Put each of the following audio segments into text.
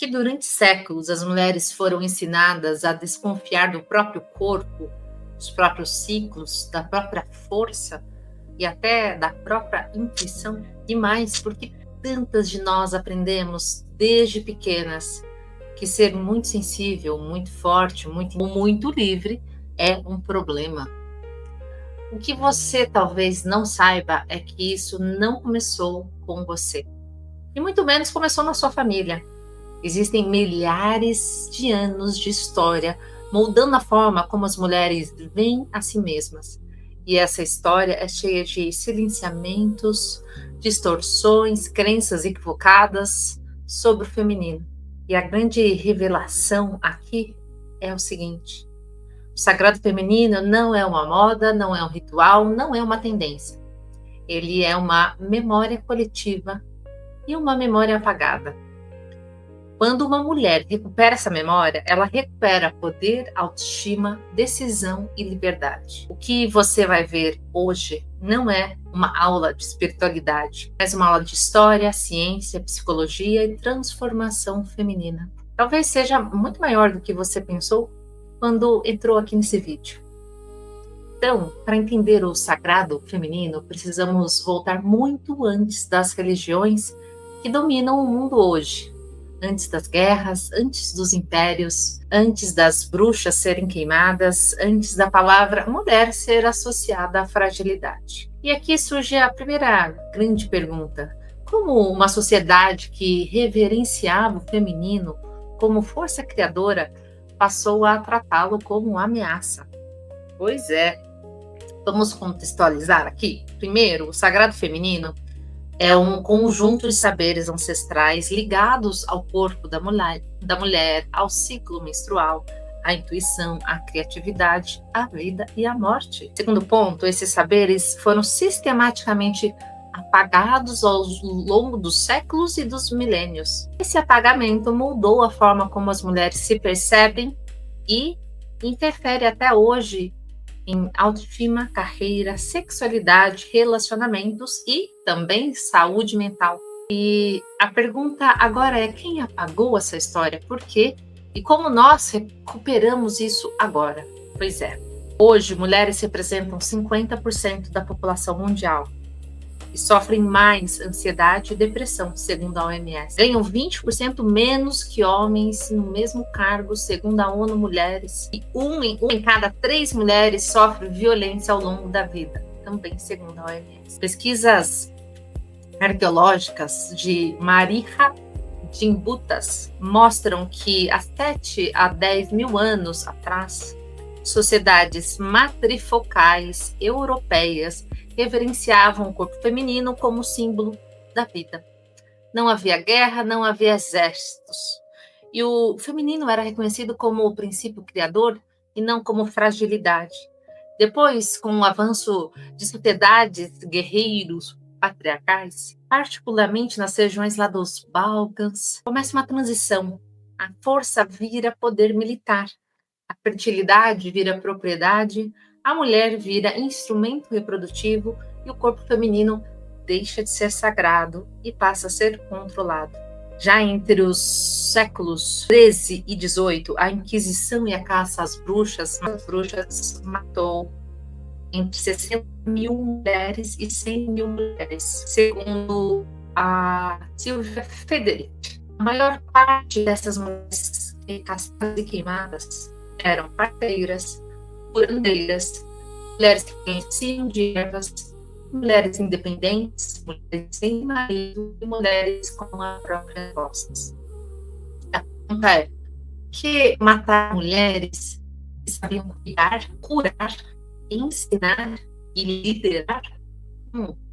Porque durante séculos as mulheres foram ensinadas a desconfiar do próprio corpo, dos próprios ciclos, da própria força e até da própria intuição. Demais, porque tantas de nós aprendemos desde pequenas que ser muito sensível, muito forte, muito livre é um problema. O que você talvez não saiba é que isso não começou com você. E muito menos começou na sua família. Existem milhares de anos de história moldando a forma como as mulheres veem a si mesmas. E essa história é cheia de silenciamentos, distorções, crenças equivocadas sobre o feminino. E a grande revelação aqui é o seguinte: o sagrado feminino não é uma moda, não é um ritual, não é uma tendência. Ele é uma memória coletiva e uma memória apagada. Quando uma mulher recupera essa memória, ela recupera poder, autoestima, decisão e liberdade. O que você vai ver hoje não é uma aula de espiritualidade, mas uma aula de história, ciência, psicologia e transformação feminina. Talvez seja muito maior do que você pensou quando entrou aqui nesse vídeo. Então, para entender o sagrado feminino, precisamos voltar muito antes das religiões que dominam o mundo hoje. Antes das guerras, antes dos impérios, antes das bruxas serem queimadas, antes da palavra mulher ser associada à fragilidade. E aqui surge a primeira grande pergunta: como uma sociedade que reverenciava o feminino como força criadora passou a tratá-lo como ameaça? Pois é, vamos contextualizar aqui. Primeiro, o sagrado feminino é um conjunto de saberes ancestrais ligados ao corpo da mulher, ao ciclo menstrual, à intuição, à criatividade, à vida e à morte. Segundo ponto, esses saberes foram sistematicamente apagados ao longo dos séculos e dos milênios. Esse apagamento moldou a forma como as mulheres se percebem e interfere até hoje em autoestima, carreira, sexualidade, relacionamentos e também saúde mental. E a pergunta agora é: quem apagou essa história? Por quê? E como nós recuperamos isso agora? Pois é, hoje mulheres representam 50% da população mundial e sofrem mais ansiedade e depressão, segundo a OMS. Ganham 20% menos que homens no mesmo cargo, segundo a ONU Mulheres. E uma em cada 3 mulheres sofre violência ao longo da vida, também segundo a OMS. Pesquisas arqueológicas de Mariha Gimbutas mostram que há 7 a 10 mil anos atrás, sociedades matrifocais europeias reverenciavam o corpo feminino como símbolo da vida. Não havia guerra, não havia exércitos. E o feminino era reconhecido como o princípio criador e não como fragilidade. Depois, com o avanço de sociedades guerreiros patriarcais, particularmente nas regiões lá dos Balcãs, começa uma transição. A força vira poder militar, a fertilidade vira propriedade, a mulher vira instrumento reprodutivo e o corpo feminino deixa de ser sagrado e passa a ser controlado. Já entre os séculos 13 e 18, a Inquisição e a caça às bruxas matou entre 60 mil mulheres e 100 mil mulheres, segundo a Silvia Federici. A maior parte dessas mulheres caçadas e queimadas eram parteiras, curandeiras, mulheres que conheciam de ervas, mulheres independentes, mulheres sem marido e mulheres com a própria voz. A pergunta é: que matar mulheres que sabiam curar, ensinar e liderar?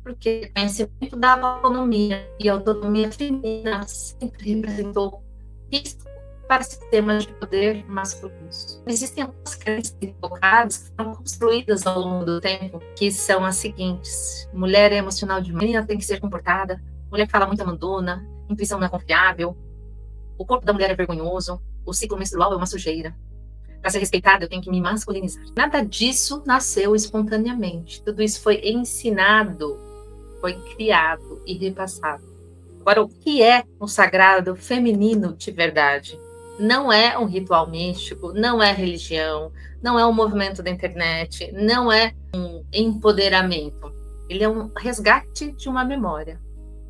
Porque o conhecimento dava autonomia, e a autonomia feminina sempre representou risco para sistemas de poder masculinos. Existem algumas crenças equivocadas que foram construídas ao longo do tempo, que são as seguintes: mulher é emocional demais, menina tem que ser comportada, mulher que fala muito abandona, intuição não é confiável, o corpo da mulher é vergonhoso, o ciclo menstrual é uma sujeira. Para ser respeitada, eu tenho que me masculinizar. Nada disso nasceu espontaneamente. Tudo isso foi ensinado, foi criado e repassado. Agora, o que é o sagrado feminino de verdade? Não é um ritual místico, não é religião, não é um movimento da internet, não é um empoderamento. Ele é um resgate de uma memória.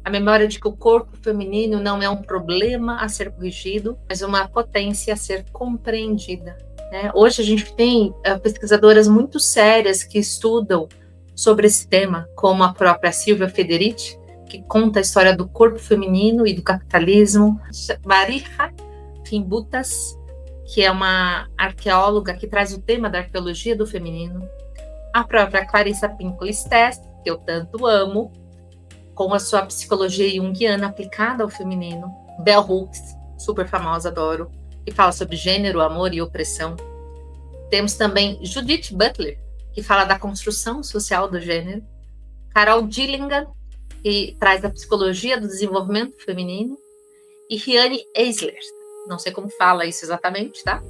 A memória de que o corpo feminino não é um problema a ser corrigido, mas uma potência a ser compreendida. Né? Hoje a gente tem pesquisadoras muito sérias que estudam sobre esse tema, como a própria Silvia Federici, que conta a história do corpo feminino e do capitalismo. Mariha Fimbutas, que é uma arqueóloga que traz o tema da arqueologia do feminino. A própria Clarissa Pinkola-Estés, que eu tanto amo, com a sua psicologia junguiana aplicada ao feminino. Bell Hooks, super famosa, adoro, que fala sobre gênero, amor e opressão. Temos também Judith Butler, que fala da construção social do gênero. Carol Gilligan, que traz a psicologia do desenvolvimento feminino. E Riane Eisler, não sei como fala isso exatamente, tá?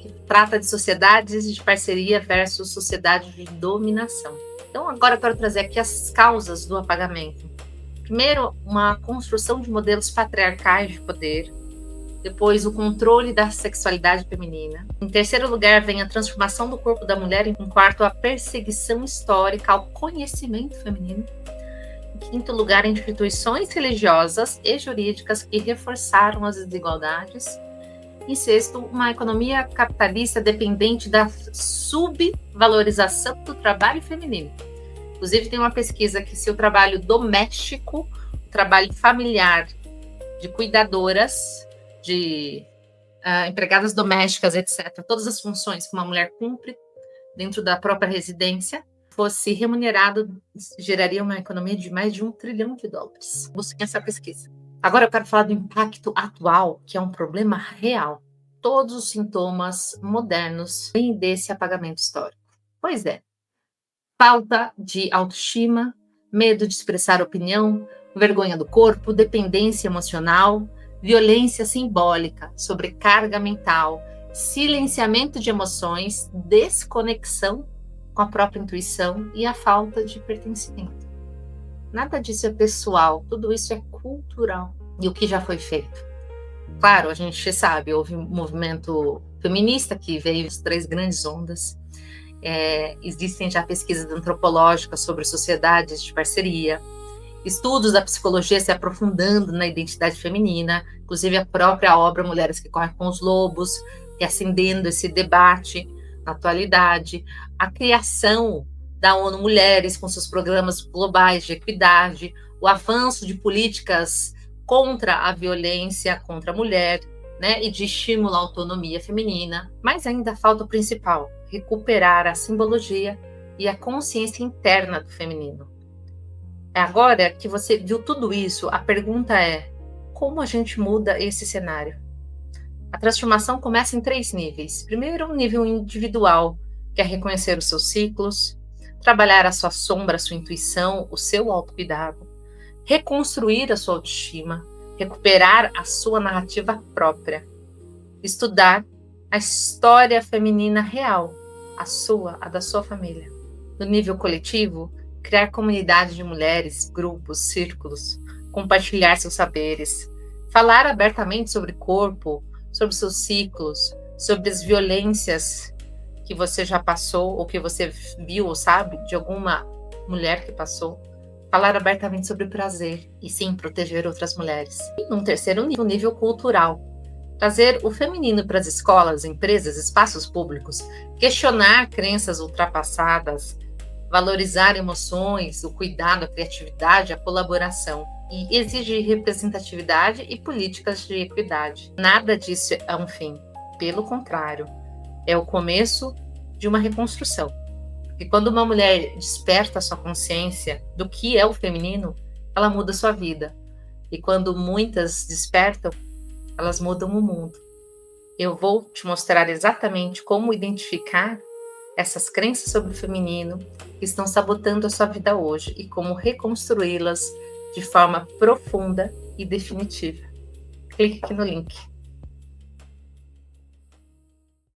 Que trata de sociedades de parceria versus sociedade de dominação. Então, agora eu quero trazer aqui as causas do apagamento. Primeiro, uma construção de modelos patriarcais de poder. Depois, o controle da sexualidade feminina. Em terceiro lugar, vem a transformação do corpo da mulher. Em quarto, a perseguição histórica ao conhecimento feminino. Em quinto lugar, instituições religiosas e jurídicas que reforçaram as desigualdades. Em sexto, uma economia capitalista dependente da subvalorização do trabalho feminino. Inclusive, tem uma pesquisa que se o trabalho doméstico, o trabalho familiar, de cuidadoras, de empregadas domésticas, etc., todas as funções que uma mulher cumpre dentro da própria residência, fosse remunerado, geraria uma economia de mais de $1 trilhão. Busquem essa pesquisa. Agora eu quero falar do impacto atual, que é um problema real. Todos os sintomas modernos vêm desse apagamento histórico. Pois é. Falta de autoestima, medo de expressar opinião, vergonha do corpo, dependência emocional, violência simbólica, sobrecarga mental, silenciamento de emoções, desconexão com a própria intuição e a falta de pertencimento. Nada disso é pessoal, tudo isso é cultural. E o que já foi feito? Claro, a gente sabe, houve um movimento feminista que veio as 3 grandes ondas. Existem já pesquisas antropológicas sobre sociedades de parceria, estudos da psicologia se aprofundando na identidade feminina, inclusive a própria obra Mulheres que Correm com os Lobos, acendendo esse debate na atualidade, a criação da ONU Mulheres com seus programas globais de equidade, o avanço de políticas contra a violência contra a mulher, né, e de estímulo à autonomia feminina, mas ainda falta o principal, recuperar a simbologia e a consciência interna do feminino. Agora que você viu tudo isso, a pergunta é: como a gente muda esse cenário? A transformação começa em 3 níveis. Primeiro, um nível individual, que é reconhecer os seus ciclos, trabalhar a sua sombra, a sua intuição, o seu autocuidado, reconstruir a sua autoestima, recuperar a sua narrativa própria, estudar a história feminina real, a da sua família. No nível coletivo, criar comunidade de mulheres, grupos, círculos, compartilhar seus saberes, falar abertamente sobre corpo, sobre seus ciclos, sobre as violências que você já passou ou que você viu ou sabe de alguma mulher que passou. Falar abertamente sobre prazer e sim proteger outras mulheres. E num terceiro nível, o nível cultural. Trazer o feminino para as escolas, empresas, espaços públicos, questionar crenças ultrapassadas, valorizar emoções, o cuidado, a criatividade, a colaboração e exigir representatividade e políticas de equidade. Nada disso é um fim, pelo contrário, é o começo de uma reconstrução. E quando uma mulher desperta a sua consciência do que é o feminino, ela muda a sua vida. E quando muitas despertam, elas mudam o mundo. Eu vou te mostrar exatamente como identificar essas crenças sobre o feminino que estão sabotando a sua vida hoje e como reconstruí-las de forma profunda e definitiva. Clique aqui no link.